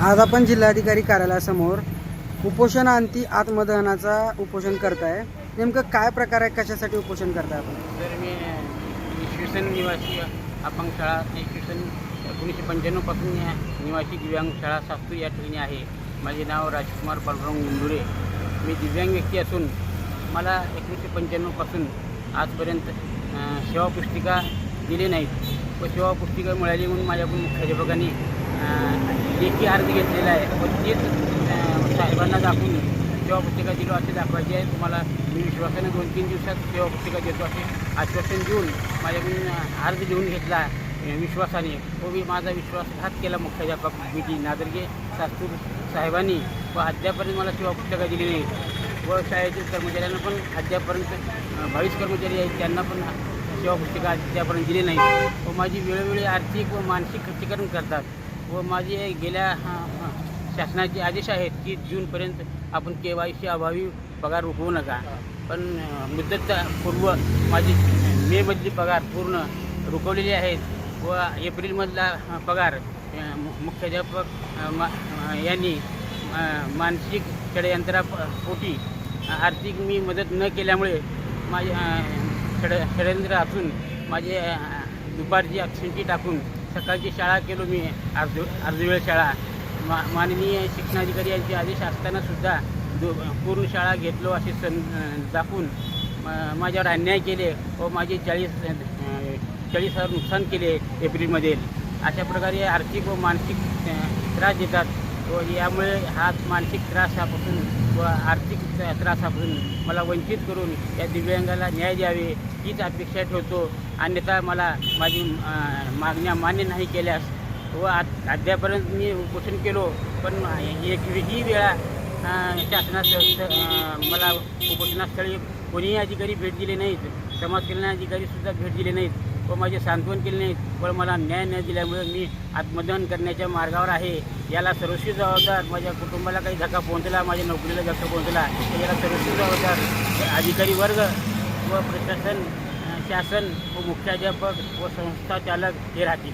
आज आपण जिल्हाधिकारी कार्यालयासमोर उपोषणांती आत्मदहनाचा उपोषण करताय. नेमकं काय प्रकार आहे, कशासाठी उपोषण करताय आपण? तर मी इसवी सन निवासी अपंग शाळा इसवी सन 1995 पासून निवासी दिव्यांग शाळा सास्तूर या ठिकाणी आहे. माझे नाव राजकुमार पांडुरंग निंदुरे. मी दिव्यांग व्यक्ती असून मला 1995 पासून आजपर्यंत सेवा पुस्तिका दिली नाहीत व सेवा पुस्तिका मिळाली म्हणून माझ्याकडून मुख्याध्यापकांनी लेखी अर्ज घेतलेला आहे व तेच साहेबांना दाखवून सेवा पुस्तिका दिलो असे दाखवायचे आहे. तुम्हाला मी विश्वासाने 2-3 दिवसात सेवा पुस्तिका देतो असे आश्वासन देऊन माझ्याकडून अर्ज लिहून घेतला विश्वासाने. तो मी माझा विश्वासघात केला मुख्याध्यापक विधी नादर्गे सास्तूर साहेबांनी व अद्यापर्यंत मला सेवा पुस्तिका दिली नाही. व शाळेतील कर्मचाऱ्यांना पण अद्यापर्यंत 22 कर्मचारी आहेत, त्यांना पण सेवा पुस्तिका अद्यापर्यंत दिली नाही व माझी वेळोवेळी आर्थिक व मानसिक खच्चीकरण करतात व माझे गेल्या शासनाचे आदेश आहेत की जूनपर्यंत आपण KYC अभावी पगार रोखवू नका. पण मुदतपूर्व माझी मेमधली पगार पूर्ण रोखवलेली आहेत व एप्रिलमधला पगार मुख्याध्यापक यांनी मानसिक षडयंत्रापोटी आर्थिक मी मदत न केल्यामुळे माझ्या षडयंत्र असून माझे दुपारची ॲब्सेंटी टाकून सकाळची शाळा केलो मी अर्धवेळ शाळा. माननीय शिक्षणाधिकारी यांचे आदेश असतानासुद्धा पूर्ण शाळा घेतलो असे दाखवून माझ्यावर अन्याय केले व माझे 40,000 नुकसान केले एप्रिलमध्ये. अशा प्रकारे आर्थिक व मानसिक त्रास देतात व यामुळे हा मानसिक त्रासापासून व आर्थिक त्रासापासून मला वंचित करून या दिव्यांगाला न्याय द्यावे हीच अपेक्षा ठेवतो. अन्यथा मला माझी मागण्या मान्य नाही केल्यास व अद्यापर्यंत मी उपोषण केलो पण एकही वेळा शासनात मला उपोषणास्थळी कोणीही अधिकारी भेट दिले नाहीत, समाज कल्याण अधिकारीसुद्धा भेट दिले नाहीत व माझे सांत्वन केले नाहीत. पण मला न्याय न दिल्यामुळे मी आत्मदहन करण्याच्या मार्गावर आहे. याला सर्वस्वी जबाबदार माझ्या कुटुंबाला काही धक्का पोहोचला, माझ्या नोकरीला धक्का पोहोचला तर याला सर्वस्वी जबाबदार अधिकारी वर्ग व प्रशासन, शासन व मुख्याध्यापक व संस्था चालक हे राहतील.